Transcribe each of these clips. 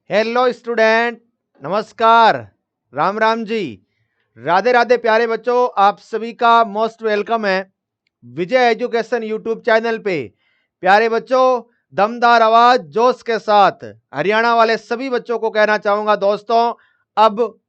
Hello student, नमस्कार, राम राम जी, राधे राधे प्यारे बच्चों। आप सभी का मोस्ट वेलकम है विजय एजुकेशन यूट्यूब चैनल पे। प्यारे बच्चों, दमदार आवाज जोश के साथ हरियाणा वाले सभी बच्चों को कहना चाहूंगा दोस्तों, अब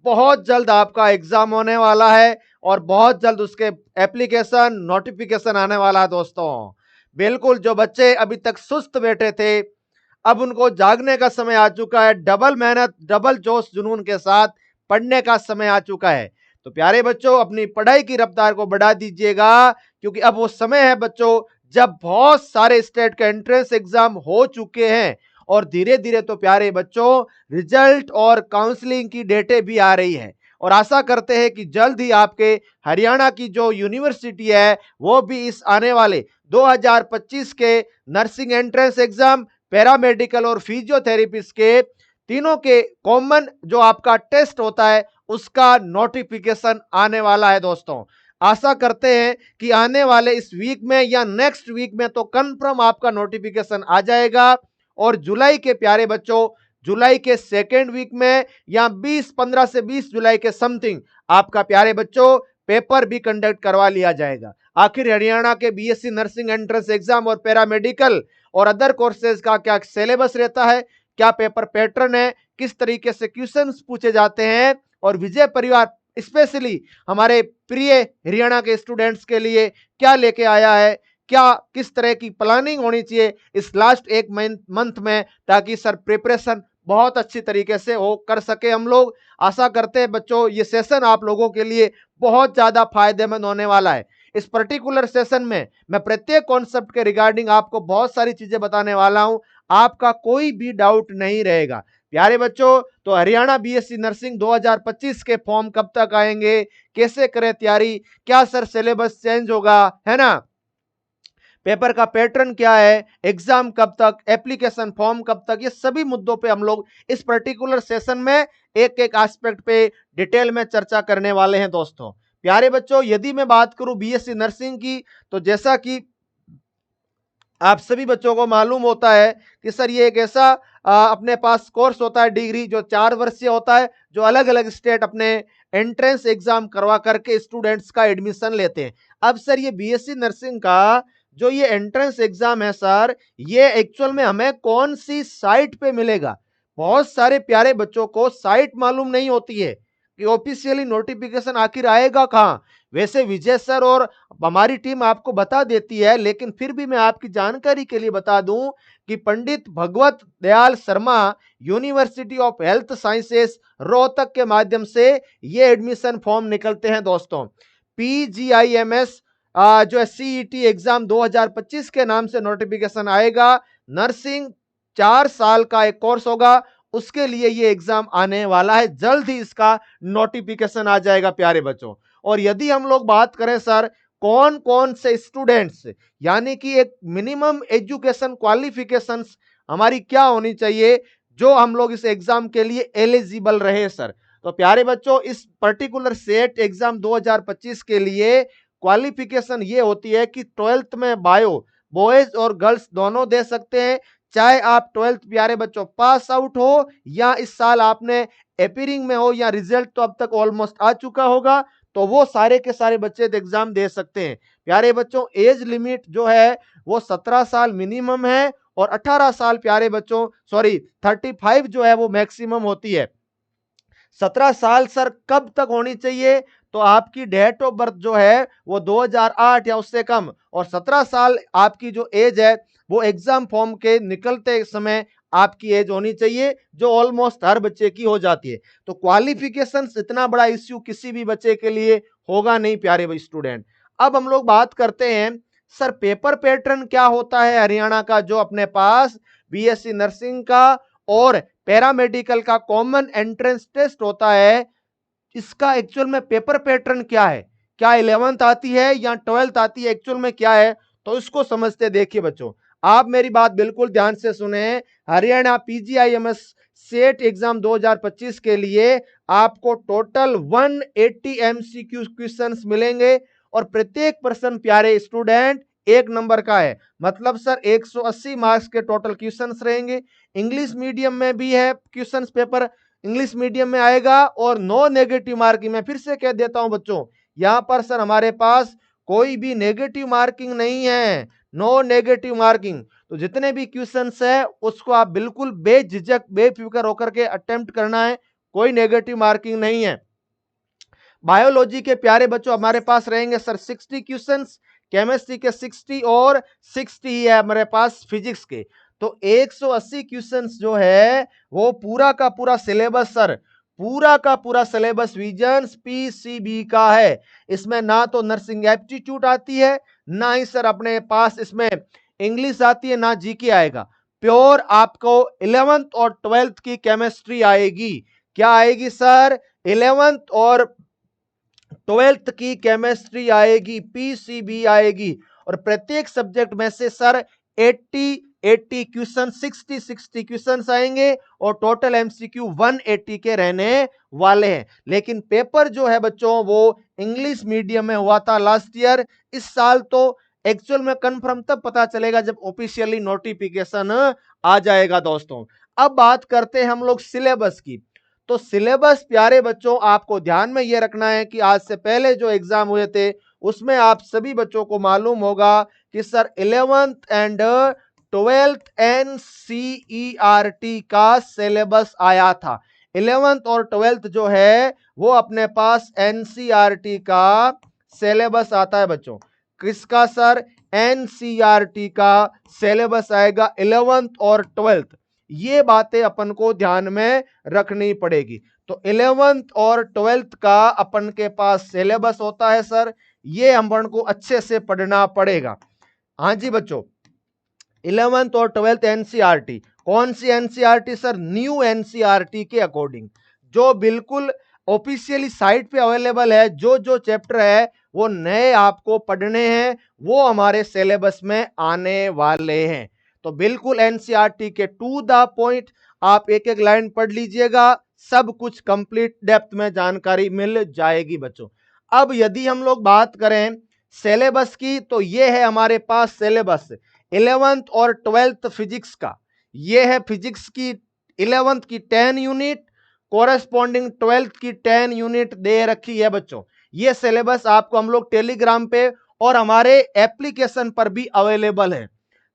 बहुत जल्द आपका एग्जाम होने वाला है और बहुत जल्द उसके एप्लीकेशन नोटिफिकेशन आने वाला है दोस्तों। बिल्कुल, जो बच्चे अभी तक सुस्त बैठे थे अब उनको जागने का समय आ चुका है। डबल मेहनत, डबल जोश जुनून के साथ पढ़ने का समय आ चुका है। तो प्यारे बच्चों, अपनी पढ़ाई की रफ्तार को बढ़ा दीजिएगा, क्योंकि अब वो समय है बच्चों जब बहुत सारे स्टेट के एंट्रेंस एग्जाम हो चुके हैं और धीरे धीरे तो प्यारे बच्चों रिजल्ट और काउंसलिंग की डेटें भी आ रही है। और आशा करते हैं कि जल्द ही आपके हरियाणा की जो यूनिवर्सिटी है वो भी इस आने वाले 2025 के नर्सिंग एंट्रेंस एग्जाम, पैरामेडिकल और फिजियोथेरेपिस्ट के तीनों के कॉमन जो आपका टेस्ट होता है उसका नोटिफिकेशन आने वाला है दोस्तों। आशा करते हैं कि आने वाले इस वीक में या नेक्स्ट वीक में तो कंफर्म आपका नोटिफिकेशन आ जाएगा। और जुलाई के प्यारे बच्चों, जुलाई के सेकेंड वीक में या 15 से 20 जुलाई के समथिंग आपका प्यारे बच्चों पेपर भी कंडक्ट करवा लिया जाएगा। आखिर हरियाणा के बीएससी नर्सिंग एंट्रेंस एग्जाम और पैरामेडिकल और अदर कोर्सेज का क्या सिलेबस रहता है, क्या पेपर पैटर्न है, किस तरीके से क्वेश्चंस पूछे जाते हैं, और विजय परिवार स्पेशली हमारे प्रिय हरियाणा के स्टूडेंट्स के लिए क्या लेके आया है, क्या किस तरह की प्लानिंग होनी चाहिए इस लास्ट एक मंथ में, ताकि सर प्रिपरेशन बहुत अच्छी तरीके से हो कर सके हम लोग। आशा करते हैं बच्चों ये सेशन आप लोगों के लिए बहुत ज्यादा फायदेमंद होने वाला है। इस पर्टिकुलर सेशन में मैं प्रत्येक कॉन्सेप्ट के रिगार्डिंग आपको बहुत सारी चीजें बताने वाला हूं, आपका कोई भी डाउट नहीं रहेगा। प्यारे बच्चों, तो हरियाणा बीएससी नर्सिंग 2025 के फॉर्म कब तक आएंगे, कैसे करें तैयारी, क्या सर सिलेबस चेंज होगा, है ना, पेपर का पैटर्न क्या है, एग्जाम कब तक, एप्लीकेशन फॉर्म कब तक, ये सभी मुद्दों पे हम लोग इस पर्टिकुलर सेशन में एक एक एस्पेक्ट पे डिटेल में चर्चा करने वाले हैं दोस्तों। प्यारे बच्चों, यदि मैं बात करूं बीएससी नर्सिंग की, तो जैसा कि आप सभी बच्चों को मालूम होता है कि सर ये एक ऐसा अपने पास कोर्स होता है, डिग्री जो 4 वर्षीय होता है, जो अलग अलग स्टेट अपने एंट्रेंस एग्जाम करवा करके स्टूडेंट्स का एडमिशन लेते हैं। अब सर ये बीएससी नर्सिंग का जो ये एंट्रेंस एग्जाम है सर, ये एक्चुअल में हमें कौन सी साइट पे मिलेगा, बहुत सारे प्यारे बच्चों को साइट मालूम नहीं होती है कि ऑफिशियली नोटिफिकेशन आखिर आएगा कहां। वैसे विजय सर और हमारी टीम आपको बता देती है, लेकिन फिर भी मैं आपकी जानकारी के लिए बता दूं कि Pandit Bhagwat Dayal Sharma university of health sciences Rohtak के माध्यम से ये एडमिशन फॉर्म निकलते हैं दोस्तों। पीजीआईएमएस जो है सीईटी एग्जाम 2025 के नाम से नोटिफिकेशन आएगा। नर्सिंग 4 साल का एक कोर्स होगा, उसके लिए ये एग्जाम आने वाला है, जल्द ही इसका नोटिफिकेशन आ जाएगा प्यारे बच्चों। और यदि हम लोग बात करें सर कौन कौन से स्टूडेंट्स, यानी कि एक मिनिमम एजुकेशन क्वालिफिकेशंस हमारी क्या होनी चाहिए जो हम लोग इस एग्जाम के लिए एलिजिबल रहे सर, तो प्यारे बच्चों इस पर्टिकुलर सेट एग्जाम 2025 के लिए क्वालिफिकेशन ये होती है कि 12th में बायो बॉयज और गर्ल्स दोनों दे सकते हैं, चाहे आप 12th प्यारे बच्चों पास आउट हो या इस साल आपने एपीरिंग में हो या रिजल्ट तो अब तक ऑलमोस्ट आ चुका होगा, तो वो सारे के सारे बच्चे एग्जाम दे सकते हैं। प्यारे बच्चों एज लिमिट जो है वो 17 साल मिनिमम है और 18 साल प्यारे बच्चों, सॉरी 35 जो है वो मैक्सिमम होती है। 17 साल सर कब तक होनी चाहिए, तो आपकी डेट ऑफ बर्थ जो है वो 2008 या उससे कम, और 17 साल आपकी जो एज है वो एग्जाम फॉर्म के निकलते समय आपकी एज होनी चाहिए, जो ऑलमोस्ट हर बच्चे की हो जाती है। तो क्वालिफिकेशन इतना बड़ा इश्यू किसी भी बच्चे के लिए होगा नहीं प्यारे भाई स्टूडेंट। अब हम लोग बात करते हैं सर पेपर पैटर्न क्या होता है हरियाणा का, जो अपने पास बीएससी नर्सिंग का और पैरामेडिकल का कॉमन एंट्रेंस टेस्ट होता है, इसका एक्चुअल में पेपर पैटर्न क्या है, क्या 11th आती है या 12th आती है, एक्चुअल में क्या है, तो इसको समझते देखिए बच्चों, आप मेरी बात बिल्कुल ध्यान से सुने। हरियाणा पीजीआईएमएस सेट एग्जाम 2025 के लिए आपको टोटल 180 एमसीक्यू क्वेश्चंस मिलेंगे और प्रत्येक पर्सन प्यारे स्टूडेंट 1 नंबर का है, मतलब सर 180 मार्क्स के टोटल क्वेश्चंस रहेंगे। इंग्लिश मीडियम में भी है क्वेश्चंस पेपर, इंग्लिश मीडियम में आएगा और नो नेगेटिव मार्किंग। मैं फिर से कह देता हूं बच्चों, यहां पर सर हमारे पास कोई भी नेगेटिव मार्किंग नहीं है, नो नेगेटिव मार्किंग। तो जितने भी क्वेश्चंस है उसको आप बिल्कुल बेझिझक बेफिक्र होकर के अटेम्प्ट करना है, कोई नेगेटिव मार्किंग नहीं है। बायोलॉजी के प्यारे बच्चों हमारे पास रहेंगे सर 60 क्वेश्चंस, केमिस्ट्री के 60 और 60 ही है हमारे पास फिजिक्स के। तो 180 क्वेश्चंस जो है वो पूरा का पूरा सिलेबस सर, पूरा का पूरा सिलेबस विजन्स पीसीबी का है। इसमें ना तो नर्सिंग एप्टीट्यूड आती है, ना ही सर अपने पास इसमें इंग्लिश आती है, ना जीके आएगा। प्योर आपको 11th और 12th की केमिस्ट्री आएगी। क्या आएगी सर? 11th और 12th की केमिस्ट्री आएगी, पीसीबी आएगी। और प्रत्येक सब्जेक्ट में से सर 80 क्वेश्चन, 60 क्वेश्चन आएंगे और टोटल एमसीक्यू 180 के रहने वाले हैं। लेकिन पेपर जो है बच्चों वो इंग्लिश मीडियम में हुआ था लास्ट ईयर। इस साल तो एक्चुअल में कंफर्म तब पता चलेगा जब ऑफिशियली नोटिफिकेशन आ जाएगा दोस्तों। अब बात करते हैं हम लोग सिलेबस की। तो सिलेबस प्यारे बच्चों आपको ध्यान में यह रखना है कि आज से पहले जो एग्जाम हुए थे उसमें आप सभी बच्चों को मालूम होगा कि sir 11th and 12th NCERT का सिलेबस आया था। 11th और 12th जो है वो अपने पास एनसीईआरटी का सिलेबस आता है बच्चों। किसका सर? एनसीईआरटी का सिलेबस आएगा 11th और 12th। ये बातें अपन को ध्यान में रखनी पड़ेगी। तो 11th और 12th का अपन के पास सिलेबस होता है सर, ये अपन को अच्छे से पढ़ना पड़ेगा। हाँ जी बच्चों, 11th और 12th एनसीईआरटी, कौन सी एनसीईआरटी सर? न्यू एनसीईआरटी के अकॉर्डिंग, जो बिल्कुल ऑफिशियली साइट पे अवेलेबल है। जो चैप्टर है वो नए आपको पढ़ने हैं, वो हमारे सिलेबस में आने वाले हैं। तो बिल्कुल एनसीईआरटी के टू द पॉइंट आप एक एक लाइन पढ़ लीजिएगा, सब कुछ कंप्लीट डेप्थ में जानकारी मिल जाएगी बच्चों। अब यदि हम लोग बात करें सिलेबस की, तो ये है हमारे पास सिलेबस 11th और 12th फिजिक्स का। ये है फिजिक्स की 11th की 10 यूनिट, कोरेस्पॉन्डिंग 12th की 10 यूनिट दे रखी है बच्चों। ये सिलेबस आपको हम लोग टेलीग्राम पे और हमारे एप्लीकेशन पर भी अवेलेबल है।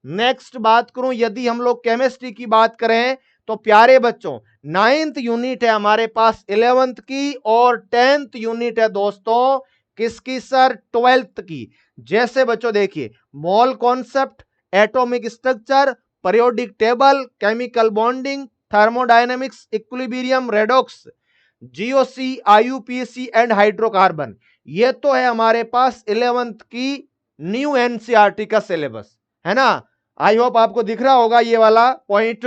नेक्स्ट बात करूं, यदि हम लोग केमिस्ट्री की बात करें तो प्यारे बच्चों 9th यूनिट है हमारे पास 11th की और 10th यूनिट है दोस्तों किसकी सर? 12th की। जैसे बच्चों देखिए, mole concept, atomic structure, periodic table, chemical bonding, thermodynamics, equilibrium, redox, GOC, IUPAC and hydrocarbon. ये तो है हमारे पास 11th की न्यू एनसीईआरटी का सिलेबस, है ना? आई होप आपको दिख रहा होगा ये वाला पॉइंट।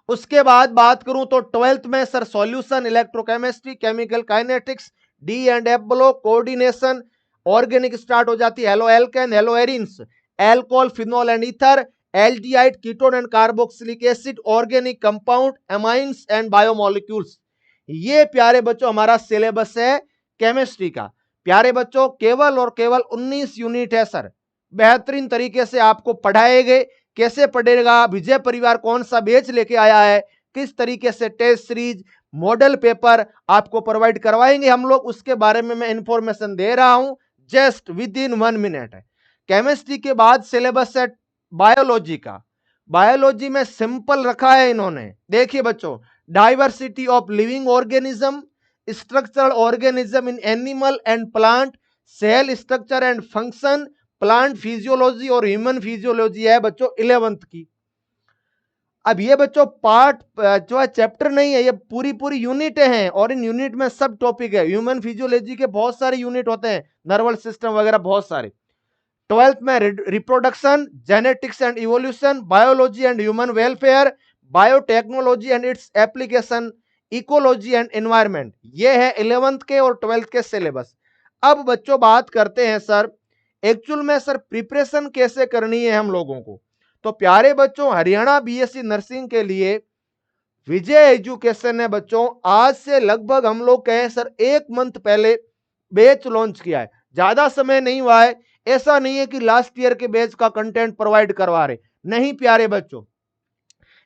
उसके बाद बात करूं तो 12th में sir solution, electrochemistry, chemical kinetics, D and F block, coordination, organic start हो जाती है, halo alkane, hello arenes, alcohol, phenol and ether, aldehyde, ketone and carboxylic acid, organic compound, amines and biomolecules. ये प्यारे बच्चों हमारा syllabus है chemistry का। प्यारे बच्चों केवल और केवल 19 यूनिट है सर, बेहतरीन तरीके से आपको पढ़ाए गए। कैसे पढ़ेगा? विजय परिवार कौन सा बेच लेके आया है, किस तरीके से टेस्ट सीरीज, मॉडल पेपर आपको प्रोवाइड करवाएंगे हम लोग, उसके बारे में मैं इंफॉर्मेशन दे रहा हूं जस्ट विद इन 1 मिनट है। केमिस्ट्री के बाद सिलेबस है बायोलॉजी का। बायोलॉजी में सिंपल रखा है इन्होंने, देखिए बच्चों, diversity of living organism, structural organism in animal and plant, cell structure and function, plant physiology और ह्यूमन फिजियोलॉजी है बच्चों 11th की। अब ये बच्चों पार्ट जो है चैप्टर नहीं है, ये पूरी पूरी यूनिटें हैं और इन यूनिट में सब टॉपिक है। ह्यूमन फिजियोलॉजी के बहुत सारे यूनिट होते हैं, नर्वस सिस्टम वगैरह बहुत सारे। 12th में reproduction, genetics and evolution, biology and human welfare, biotechnology and its application, ecology and environment. ये है 11th के और 12th के सिलेबस। अब बच्चों बात करते हैं सर एक्चुअल में सर प्रिपरेशन कैसे करनी है हम लोगों को। तो प्यारे बच्चों हरियाणा बीएससी नर्सिंग के लिए विजय एजुकेशन ने बच्चों आज से लगभग हम लोग कहें सर 1 मंथ पहले बैच लॉन्च किया है, ज्यादा समय नहीं हुआ है। ऐसा नहीं है कि लास्ट ईयर के बैच का कंटेंट प्रोवाइड करवा रहे, नहीं प्यारे बच्चों।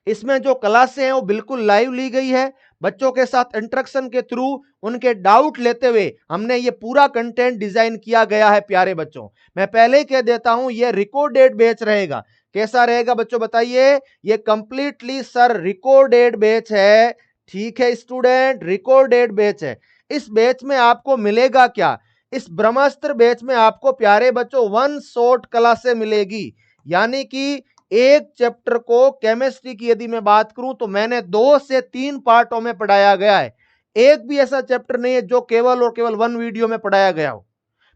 इसमें जो क्लासें हैं वो बिल्कुल लाइव ली गई है, बच्चों के साथ इंटरेक्शन के थ्रू उनके डाउट लेते हुए हमने ये पूरा कंटेंट डिजाइन किया गया है प्यारे बच्चों। मैं पहले ही कह देता हूं ये रिकॉर्डेड बैच रहेगा। कैसा रहेगा बच्चों बताइए? ये कंप्लीटली सर रिकॉर्डेड बैच है। ठीक है स्टूडेंट, रिकॉर्डेड बैच है। इस बैच में आपको मिलेगा क्या? इस ब्रह्मास्त्र बैच में आपको प्यारे बच्चों वन शॉट क्लासे मिलेगी, यानी कि एक चैप्टर को, केमिस्ट्री की यदि मैं बात करूं तो मैंने 2 से 3 पार्टों में पढ़ाया गया है। एक भी ऐसा चैप्टर नहीं है जो केवल और केवल 1 वीडियो में पढ़ाया गया हो।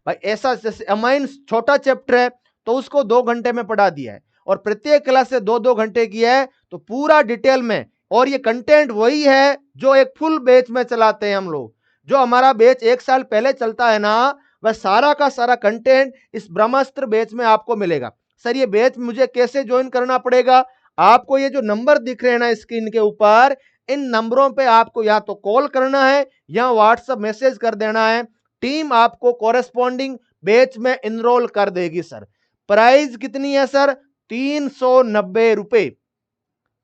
भाई ऐसा, जैसे अमाइंस छोटा चैप्टर है तो उसको 2 घंटे में पढ़ा दिया है, और प्रत्येक क्लास से 2-2 घंटे की है, तो पूरा डिटेल में। और ये कंटेंट वही है जो एक फुल बैच में चलाते हैं हम लोग। जो हमारा बैच 1 साल पहले चलता है ना, वह सारा का सारा कंटेंट इस ब्रह्मास्त्र बैच में आपको मिलेगा। सर ये बैच मुझे कैसे ज्वाइन करना पड़ेगा? आपको ये जो नंबर दिख रहे हैं ना स्क्रीन के ऊपर, इन नंबरों पे आपको या तो कॉल करना है या व्हाट्सएप मैसेज कर देना है। टीम आपको कोरेस्पॉन्डिंग बैच में इनरोल कर देगी। सर प्राइस कितनी है सर? 390 रुपए।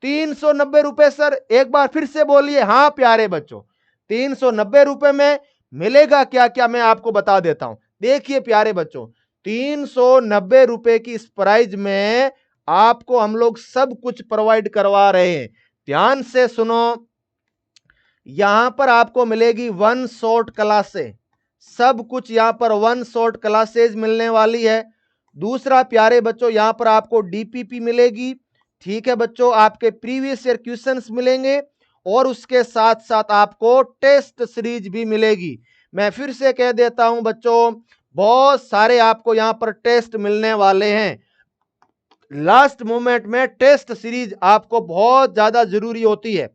390 रुपए सर, एक बार फिर से बोलिए। हाँ प्यारे बच्चों, 390 रुपए में मिलेगा क्या क्या मैं आपको बता देता हूं। देखिए प्यारे बच्चों, 390 रुपए की इस प्राइस में आपको हम लोग सब कुछ प्रोवाइड करवा रहे हैं। ध्यान से सुनो, यहां पर आपको मिलेगी वन शॉट क्लासे, सब कुछ यहां पर वन शॉट क्लासेज मिलने वाली है। दूसरा प्यारे बच्चों, यहां पर आपको डीपीपी मिलेगी। ठीक है बच्चों, आपके प्रीवियस ईयर क्वेश्चंस मिलेंगे, और उसके साथ साथ आपको टेस्ट सीरीज भी मिलेगी। मैं फिर से कह देता हूं बच्चों, बहुत सारे आपको यहां पर टेस्ट मिलने वाले हैं। लास्ट मोमेंट में टेस्ट सीरीज आपको बहुत ज्यादा जरूरी होती है,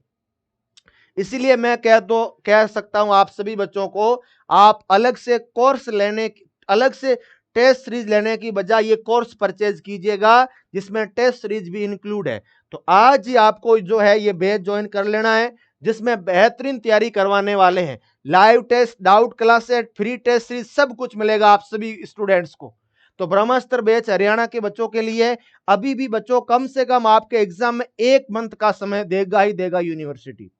इसीलिए मैं कह सकता हूं आप सभी बच्चों को, आप अलग से कोर्स लेने, अलग से टेस्ट सीरीज लेने की बजाय ये कोर्स परचेज कीजिएगा जिसमें टेस्ट सीरीज भी इंक्लूड है। तो आज ही आपको जो है ये बैच ज्वाइन कर लेना है, जिसमें बेहतरीन तैयारी करवाने वाले हैं। Live test, doubt classes, free test series सब कुछ मिलेगा आप सभी स्टूडेंट्स को। तो ब्रह्मास्त्र बैच हरियाणा के बच्चों के लिए अभी भी बच्चों कम से कम आपके एग्जाम में 1 मंथ का समय देगा ही देगा यूनिवर्सिटी।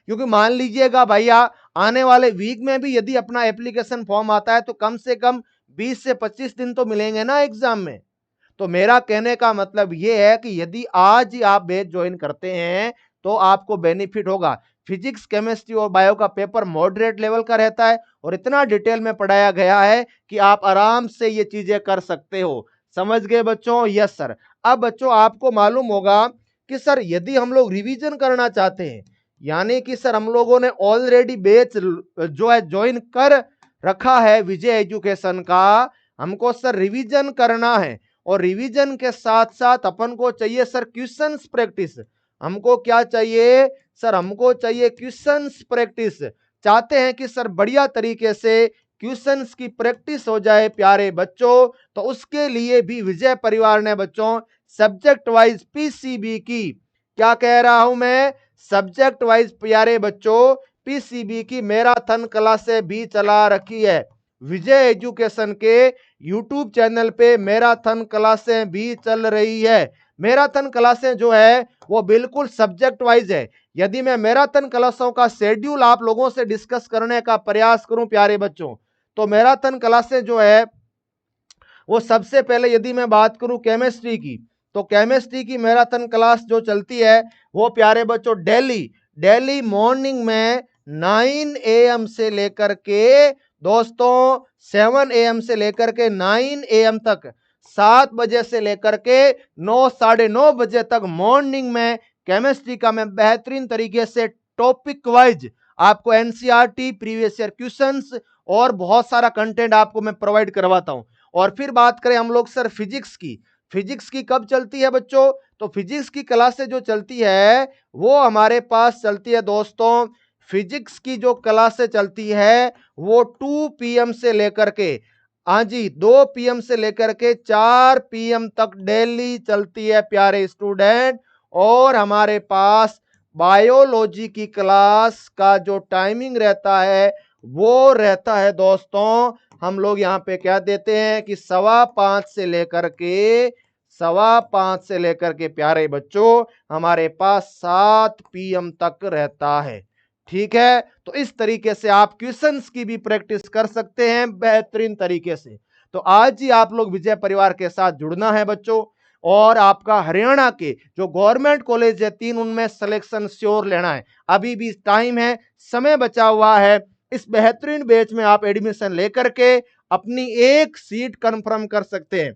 क्योंकि मान लीजिएगा भैया, आने वाले वीक में भी यदि अपना एप्लीकेशन फॉर्म आता है तो कम से कम 20 से 25 दिन तो मिलेंगे ना एग्जाम में। तो मेरा कहने का मतलब यह है कि यदि आज ही आप बैच ज्वाइन करते हैं तो आपको बेनिफिट होगा। फिजिक्स, केमिस्ट्री और बायो का पेपर मॉडरेट लेवल का रहता है, और इतना डिटेल में पढ़ाया गया है कि आप आराम से ये चीजें कर सकते हो। समझ गए बच्चों? Yes sir. अब बच्चों आपको मालूम होगा कि सर यदि हम लोग रिवीजन करना चाहते हैं, यानी कि सर हम लोगों ने ऑलरेडी बैच जो है ज्वाइन कर रखा है विजय एजुकेशन का, हमको सर रिवीजन करना है, और रिवीजन के साथ साथ अपन को चाहिए सर क्वेश्चंस प्रैक्टिस। हमको क्या चाहिए सर? हमको चाहिए क्वेश्चंस प्रैक्टिस। चाहते हैं कि सर बढ़िया तरीके से क्वेश्चंस की प्रैक्टिस हो जाए प्यारे बच्चों, तो उसके लिए भी विजय परिवार ने बच्चों सब्जेक्ट वाइज पीसीबी की, क्या कह रहा हूं मैं, सब्जेक्ट वाइज प्यारे बच्चों पीसीबी की मैराथन क्लासें भी चला रखी है। विजय एजुकेशन के यूट्यूब चैनल पे मैराथन क्लासें भी चल रही है। मैराथन क्लासें जो है वो बिल्कुल सब्जेक्ट वाइज है। यदि मैं मैराथन क्लासों का शेड्यूल आप लोगों से डिस्कस करने का प्रयास करूं प्यारे बच्चों, तो मैराथन क्लासें जो है वो सबसे पहले यदि मैं बात करूं केमिस्ट्री की, तो केमिस्ट्री की मैराथन क्लास जो चलती है वो प्यारे बच्चों डेली मॉर्निंग में 9 AM से लेकर के दोस्तों 7 AM से लेकर के 9 AM तक, 7 बजे से लेकर के 9, 9:30 बजे तक मॉर्निंग में केमिस्ट्री का मैं बेहतरीन तरीके से टॉपिक वाइज आपको एनसीईआरटी, प्रीवियस ईयर क्वेश्चंस और बहुत सारा कंटेंट आपको मैं प्रोवाइड करवाता हूं। और फिर बात करें हम लोग सर फिजिक्स की, फिजिक्स की कब चलती है बच्चों? तो फिजिक्स की क्लासेस जो चलती है वो हमारे पास चलती है दोस्तों, फिजिक्स की जो क्लासेस चलती है वो 2 PM से लेकर के, हाँ जी 2 PM से लेकर के 4 PM तक डेली चलती है प्यारे स्टूडेंट। और हमारे पास बायोलॉजी की क्लास का जो टाइमिंग रहता है वो रहता है दोस्तों हम लोग यहाँ पे क्या देते हैं कि 5:15 से लेकर के प्यारे बच्चों हमारे पास 7 PM तक रहता है। ठीक है, तो इस तरीके से आप क्वेश्चंस की भी प्रैक्टिस कर सकते हैं बेहतरीन तरीके से। तो आज ही आप लोग विजय परिवार के साथ जुड़ना है बच्चों, और आपका हरियाणा के जो गवर्नमेंट कॉलेज है 3 उनमें सिलेक्शन श्योर लेना है। अभी भी टाइम है, समय बचा हुआ है। इस बेहतरीन बैच में आप एडमिशन लेकर के अपनी एक सीट कंफर्म कर सकते हैं।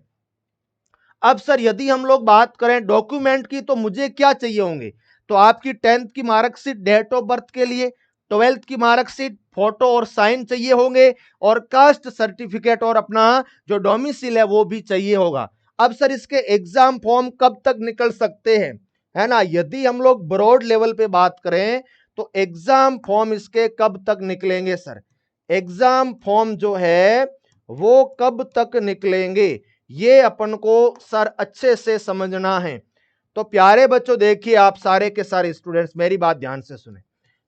अब सर यदि हम लोग बात करें डॉक्यूमेंट की, तो मुझे क्या चाहिए होंगे? तो आपकी 10th की मार्कशीट डेट ऑफ बर्थ के लिए, 12th की मार्कशीट, फोटो और साइन चाहिए होंगे, और कास्ट सर्टिफिकेट और अपना जो डोमिसाइल है वो भी चाहिए होगा। अब सर इसके एग्जाम फॉर्म कब तक निकल सकते हैं, है ना? यदि हम लोग ब्रॉड लेवल पे बात करें तो एग्जाम फॉर्म इसके कब तक निकलेंगे सर? एग्जाम फॉर्म जो है वो कब तक निकलेंगे, ये अपन को सर अच्छे से समझना है। तो प्यारे बच्चों देखिए, आप सारे के सारे स्टूडेंट्स मेरी बात ध्यान से सुने।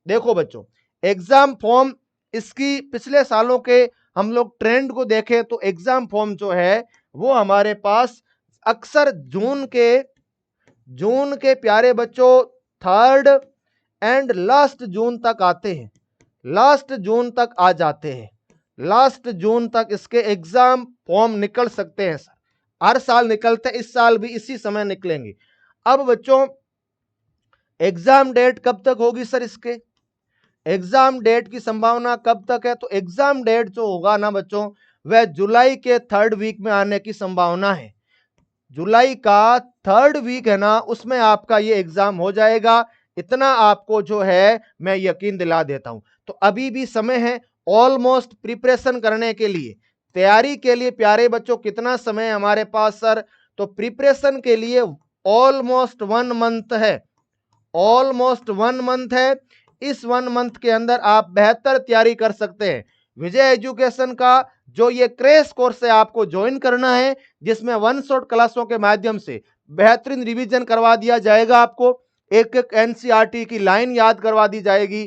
देखो बच्चों, एग्जाम फॉर्म इसकी पिछले सालों के हम लोग ट्रेंड को देखें तो एग्जाम फॉर्म जो है वो हमारे पास अक्सर जून के प्यारे बच्चों 3rd एंड लास्ट जून तक आते हैं, लास्ट जून तक आ जाते हैं। लास्ट जून तक इसके एग्जाम फॉर्म निकल सकते हैं सर, हर साल निकलते हैं, इस साल भी इसी समय निकलेंगे। अब बच्चों एग्जाम डेट कब तक होगी सर इसके? एग्जाम डेट की संभावना कब तक है? तो एग्जाम डेट जो होगा ना बच्चों, वह जुलाई के 3rd वीक में आने की संभावना है। जुलाई का 3rd वीक है ना, उसमें आपका ये एग्जाम हो जाएगा। इतना आपको जो है मैं यकीन दिला देता हूं। तो अभी भी समय है ऑलमोस्ट प्रिपरेशन करने के लिए, तैयारी के लिए। प्यारे बच्चों कितना समय है हमारे पास सर? तो प्रिपरेशन के लिए ऑलमोस्ट 1 मंथ है, ऑलमोस्ट 1 मंथ है। इस 1 मंथ के अंदर आप बेहतर तैयारी कर सकते हैं। विजय एजुकेशन का जो ये क्रैश कोर्स है आपको ज्वाइन करना है, जिसमें 1 शॉट क्लासों के माध्यम से बेहतरीन रिवीजन करवा दिया जाएगा। आपको एक एक एनसीईआरटी की लाइन याद करवा दी जाएगी।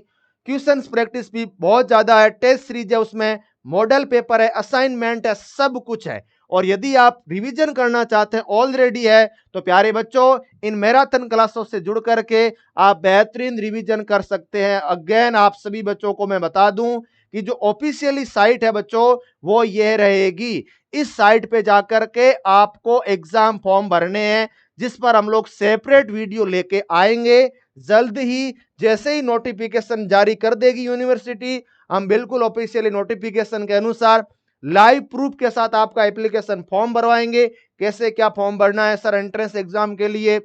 क्वेश्चंस प्रैक्टिस भी बहुत ज्यादा है, टेस्ट सीरीज है, उसमें मॉडल पेपर है, असाइनमेंट है, सब कुछ है। और यदि आप रिवीजन करना चाहते हैं ऑलरेडी है, तो प्यारे बच्चों इन मैराथन क्लासों से जुड़ करके आप बेहतरीन रिवीजन कर सकते हैं। अगेन आप सभी बच्चों को मैं बता दूं कि जो ऑफिशियली साइट है बच्चों वो ये रहेगी। इस साइट पे जाकर के आपको एग्जाम फॉर्म भरने हैं, जिस पर हम लोग सेपरेट वीडियो लेके आएंगे जल्द ही। जैसे ही नोटिफिकेशन जारी कर देगी यूनिवर्सिटी, हम बिल्कुल ऑफिशियली नोटिफिकेशन के अनुसार लाइव प्रूफ के साथ आपका एप्लीकेशन फॉर्म भरवाएंगे। कैसे क्या फॉर्म भरना है सर एंट्रेंस एग्जाम के लिए,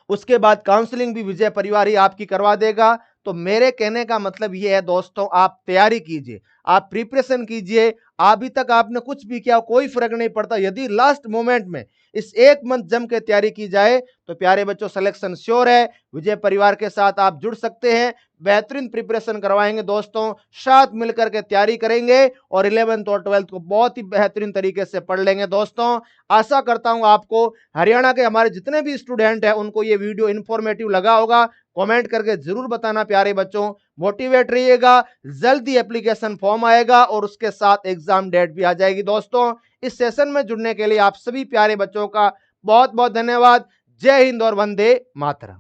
उसके बाद काउंसलिंग भी विजय परिवार ही आपकी करवा देगा। तो मेरे कहने का मतलब ये है दोस्तों, आप तैयारी कीजिए, आप प्रिपरेशन कीजिए। अभी तक आपने कुछ भी किया कोई फर्क नहीं पड़ता, यदि लास्ट मोमेंट में इस 1 मंथ जम के तैयारी की जाए तो प्यारे बच्चों सिलेक्शन श्योर है। विजय परिवार के साथ आप जुड़ सकते हैं, बेहतरीन प्रिपरेशन करवाएंगे दोस्तों, साथ मिलकर के तैयारी करेंगे और 11th और 12th को बहुत ही बेहतरीन तरीके से पढ़ लेंगे दोस्तों। आशा करता हूं आपको हरियाणा के हमारे जितने भी स्टूडेंट हैं उनको ये वीडियो इंफॉर्मेटिव लगा होगा। कमेंट करके जरूर बताना प्यारे बच्चों, मोटिवेट रहिएगा। जल्दी एप्लीकेशन फॉर्म आएगा और उसके साथ एग्जाम डेट भी आ जाएगी दोस्तों। इस सेशन में जुड़ने के लिए आप सभी प्यारे बच्चों का बहुत बहुत धन्यवाद। जय हिंद और वंदे मातरम।